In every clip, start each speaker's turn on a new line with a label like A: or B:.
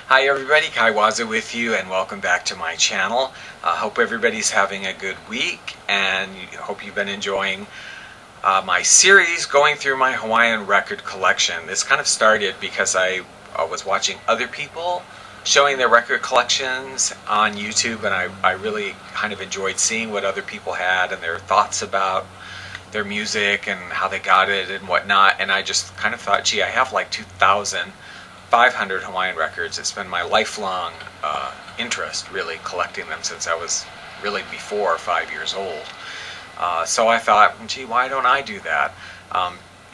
A: Hi everybody, Kaiwaza with you, and welcome back to my channel. Hope everybody's having a good week, and hope you've been enjoying my series going through my Hawaiian record collection. This kind of started because I was watching other people showing their record collections on YouTube, and I really kind of enjoyed seeing what other people had and their thoughts about their music and how they got it and whatnot. And I just kind of thought, gee, I have like 2,500 Hawaiian records. It's been my lifelong interest, really, collecting them since I was really before 5 years old. So I thought, gee, why don't I do that?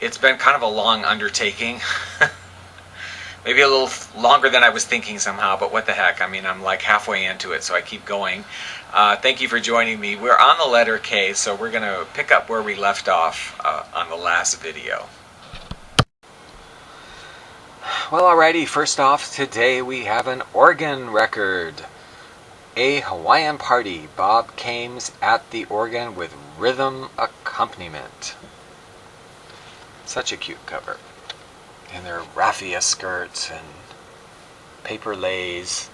A: It's been kind of a long undertaking. Maybe a little longer than I was thinking somehow, but what the heck. I mean, I'm like halfway into it, so I keep going. Thank you for joining me. We're on the letter K, so we're going to pick up where we left off on the last video. Well, alrighty, first off, today we have an organ record. A Hawaiian Party, Bob Kames at the organ with rhythm accompaniment. Such a cute cover. In their raffia skirts and paper lays.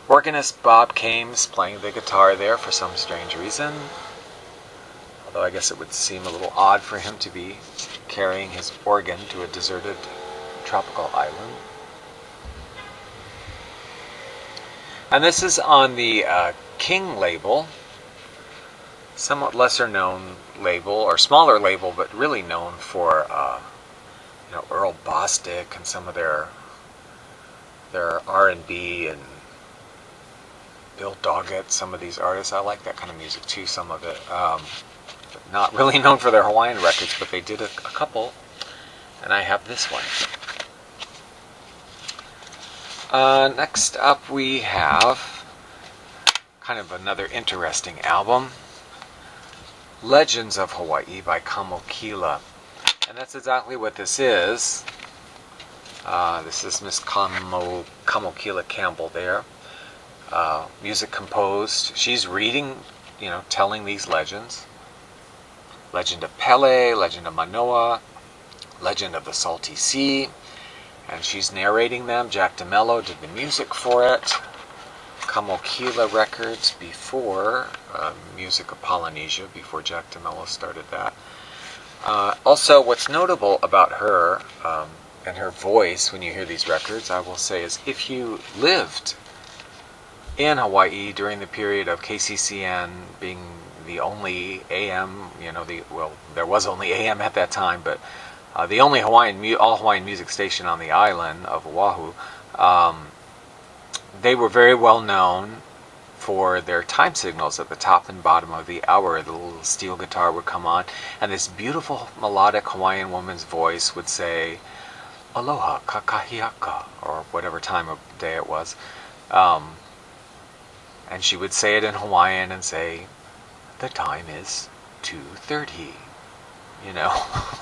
A: Organist Bob Kames playing the guitar there for some strange reason. Although I guess it would seem a little odd for him to be carrying his organ to a deserted tropical island. And this is on the King label. Somewhat lesser known label, or smaller label, but really known for Earl Bostic and some of their R&B, and Bill Doggett, some of these artists. I like that kind of music too, some of it. But not really known for their Hawaiian records, but they did a couple, and I have this one. Next up we have kind of another interesting album, Legends of Hawaii by Kamokila. And that's exactly what this is. This is Miss Kamokila Campbell there. Music composed. She's reading, telling these legends. Legend of Pele, Legend of Manoa, Legend of the Salty Sea. And she's narrating them. Jack DeMello did the music for it. Kamokila Records before Music of Polynesia, before Jack DeMello started that. Also, what's notable about her and her voice when you hear these records, I will say, is if you lived in Hawaii during the period of KCCN being the only AM, there was only AM at that time, but the only all-Hawaiian music station on the island of Oahu, they were very well known for their time signals at the top and bottom of the hour. The little steel guitar would come on, and this beautiful melodic Hawaiian woman's voice would say, "Aloha kakahiaka," or whatever time of day it was. And she would say it in Hawaiian and say, "The time is 2:30."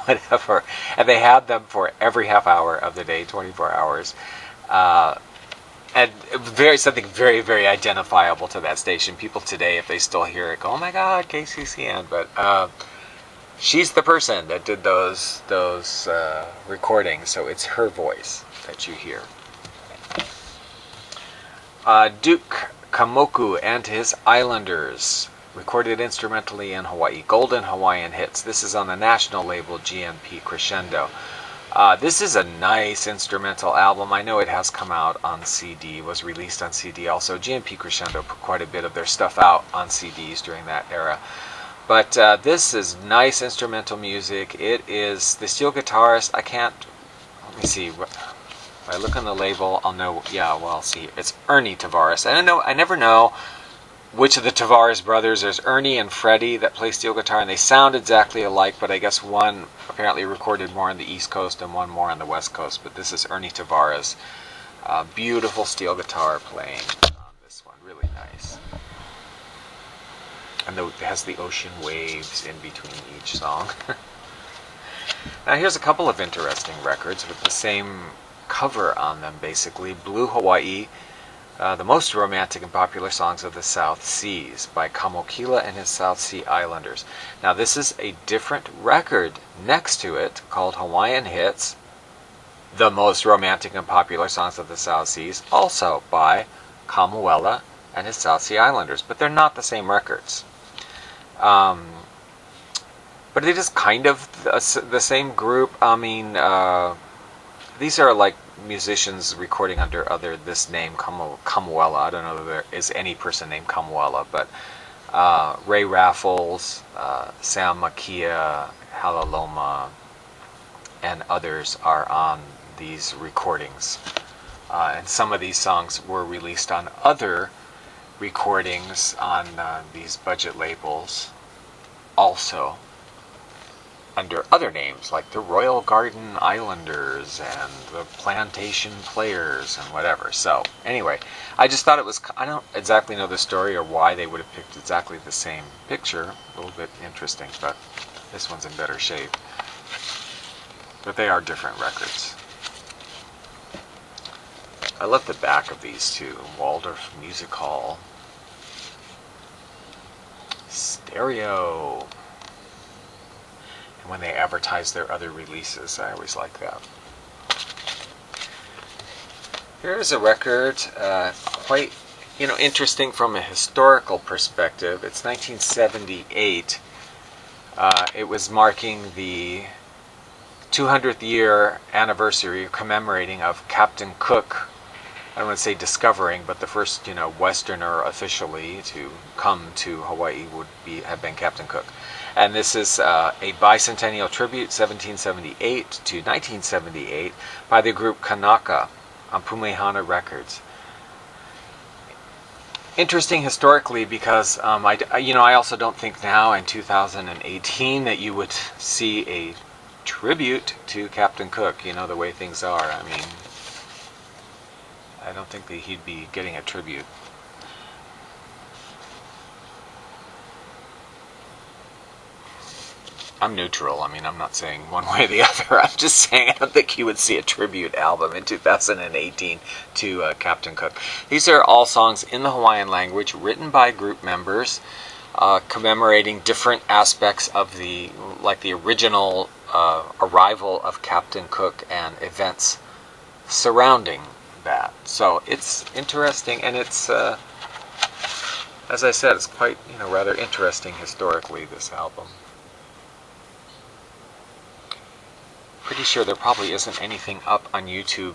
A: Whatever. And they had them for every half hour of the day, 24 hours. And something very, very identifiable to that station. People today, if they still hear it, go, "Oh my God, KCCN!" But she's the person that did those recordings, so it's her voice that you hear. Duke Kamoku and his Islanders, recorded instrumentally in Hawaii. Golden Hawaiian Hits. This is on the national label GMP Crescendo. This is a nice instrumental album. I know it has come out on CD, was released on CD also. GMP Crescendo put quite a bit of their stuff out on CDs during that era. But this is nice instrumental music. It is the steel guitarist. Let me see. If I look on the label, I'll know. Yeah, well, I'll see. It's Ernie Tavares. I never know which of the Tavares brothers. There's Ernie and Freddie that play steel guitar, and they sound exactly alike, but I guess one apparently recorded more on the East Coast and one more on the West Coast. But this is Ernie Tavares. Beautiful steel guitar playing on this one. Really nice. And it has the ocean waves in between each song. Now here's a couple of interesting records with the same cover on them, basically. Blue Hawaii, the most romantic and popular songs of the South Seas by Kamokila and his South Sea Islanders. Now this is a different record next to it called Hawaiian Hits, the most romantic and popular songs of the South Seas, also by Kamuela and his South Sea Islanders, but they're not the same records. But it is kind of the same group. I mean, these are like musicians recording under this name, Kamuela. I don't know if there is any person named Kamuela, but Ray Raffles, Sam Makia, Halaloma, and others are on these recordings. And some of these songs were released on other recordings on these budget labels, also under other names like the Royal Garden Islanders and the Plantation Players and whatever. So anyway, I just thought it was, I don't exactly know the story or why they would have picked exactly the same picture. A little bit interesting, but this one's in better shape. But they are different records. I love the back of these two. Waldorf Music Hall. Stereo. And when they advertise their other releases, I always like that. Here's a record, quite interesting from a historical perspective. It's 1978. It was marking the 200th year anniversary commemorating of Captain Cook. I don't want to say discovering, but the first, Westerner officially to come to Hawaii have been Captain Cook. And this is a bicentennial tribute, 1778 to 1978, by the group Kanaka on Pumehana Records. Interesting historically because I also don't think now in 2018 that you would see a tribute to Captain Cook. The way things are. I mean, I don't think that he'd be getting a tribute. I'm neutral. I mean, I'm not saying one way or the other. I'm just saying I don't think you would see a tribute album in 2018 to Captain Cook. These are all songs in the Hawaiian language written by group members, commemorating different aspects of the original arrival of Captain Cook and events surrounding that. So it's interesting, and it's as I said, it's quite rather interesting historically, this album. Pretty sure there probably isn't anything up on YouTube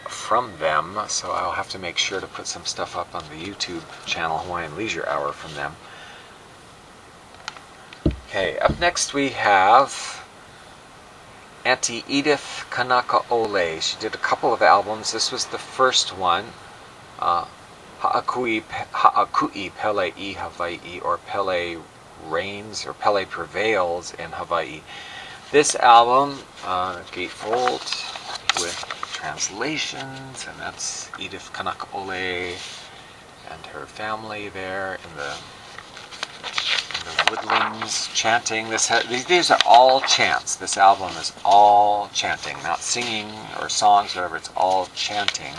A: from them, so I'll have to make sure to put some stuff up on the YouTube channel Hawaiian Leisure Hour from them. Okay, up next we have Auntie Edith Kanakaole. She did a couple of albums. This was the first one, Ha'akui Pele I Hawaii, or Pele Reigns, or Pele Prevails in Hawaii. This album, gatefold with translations, and that's Edith Kanakaole and her family there in the woodlands chanting. These are all chants. This album is all chanting, not singing or songs, whatever. It's all chanting.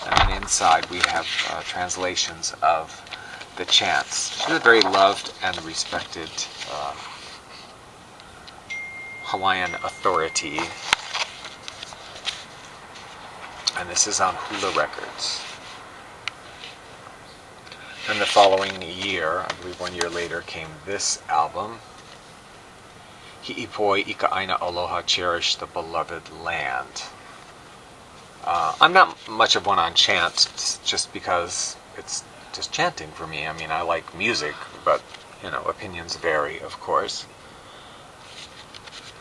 A: And then inside we have translations of the chants. She's a very loved and respected Hawaiian authority. And this is on Hula Records. And the following year, I believe 1 year later, came this album, Hi'ipoi Ika'aina Aloha, Cherish the Beloved Land. I'm not much of one on chant, just because it's just chanting for me. I mean, I like music, but, opinions vary, of course.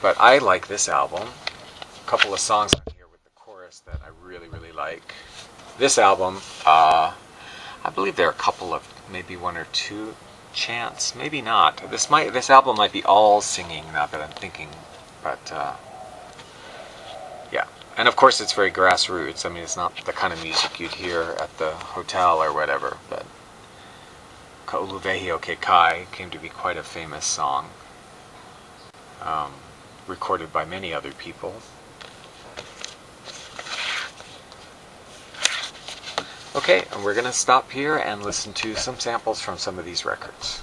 A: But I like this album. A couple of songs on here with the chorus that I really, really like. This album, I believe there are a couple of, maybe one or two chants, maybe not. This album might be all singing now that I'm thinking, but yeah. And of course it's very grassroots. I mean, it's not the kind of music you'd hear at the hotel or whatever, but Ka'uluwehi o Ke Kai came to be quite a famous song, recorded by many other people. Okay, and we're going to stop here and listen to some samples from some of these records.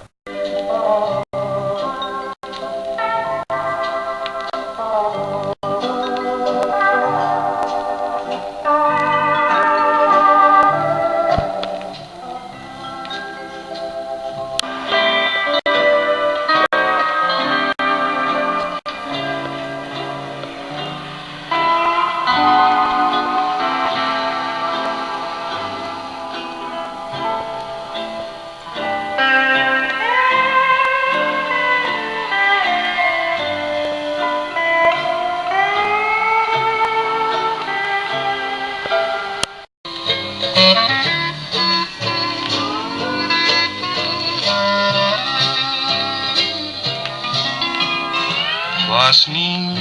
B: Last neath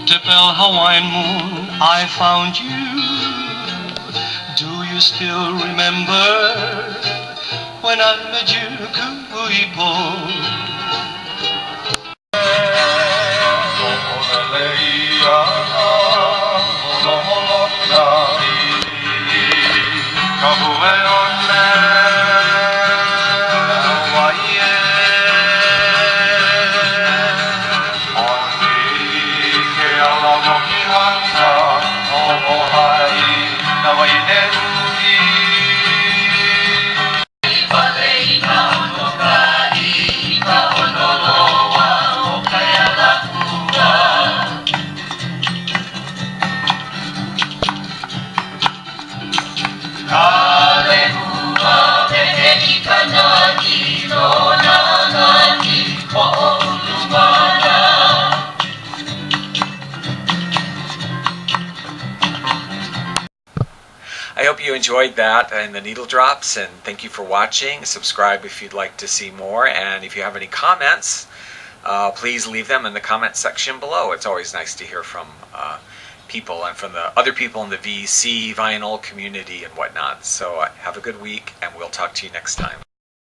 B: typical Hawaiian moon I found you. Do you still remember when I met you, Kuipo?
A: I hope you enjoyed that and the needle drops, and thank you for watching. Subscribe if you'd like to see more, and if you have any comments, please leave them in the comment section below. It's always nice to hear from people and from the other people in the VC vinyl community and whatnot. So have a good week, and we'll talk to you next time.